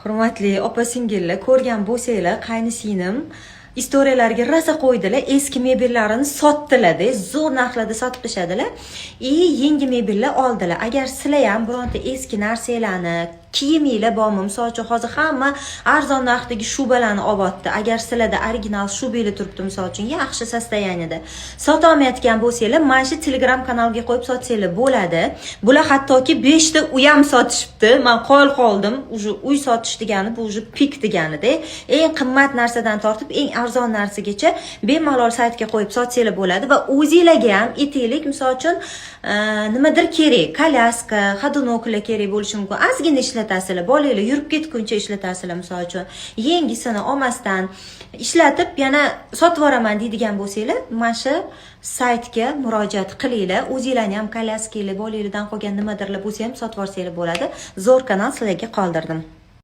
Hurmatli opa-singillar, ko'rgan bo'lsanglar, qaynisinglim istoriyalarga rosa qo'ydilar, eski mebellarini sotdilar-da, zo'r narxlarda sotib tashadilar. Yangi mebellar oldilar. Agar sizlar ham bironta eski narsalarni, kiyiminglar bormi? Misol uchun hozir hamma arzon narxdagi shubalarni olyapti. Agar sizlarda original shubanglar turibdi, misol uchun yaxshi sostoyaniyada sota olmayotgan bo'lsanglar, mana shu Telegram kanalga qo'yib sotsanglar bo'ladi. Bular hattoki 5 ta uy ham sotishibdi. Men qo'l qoldim. Uy sotish degani bu pik deganida. Eng qimmat narsadan tortib eng arzon narsagacha bemalol saytga qo'yib sotsanglar bo'ladi va o'zingizlarga ham etiklik, misol uchun nimadir kerak, kolyaska, xodunoklar kerak bo'lishi mumkin. Ozgina ishlatasizlar, bolalar yurib ketguncha ishlatasizlar, misol uchun. Yangisini olmasdan ishlatib yana sotib yuboraman deydigan bo'lsanglar, mana shu saytga murojaat qilinglar. O'zingizlarni ham kolyaskangiz, bolalardan qolgan nimadirlar bo'lsa ham sotib yuborsanglar bo'ladi. Zo'r kanal sizlarga qoldirdim.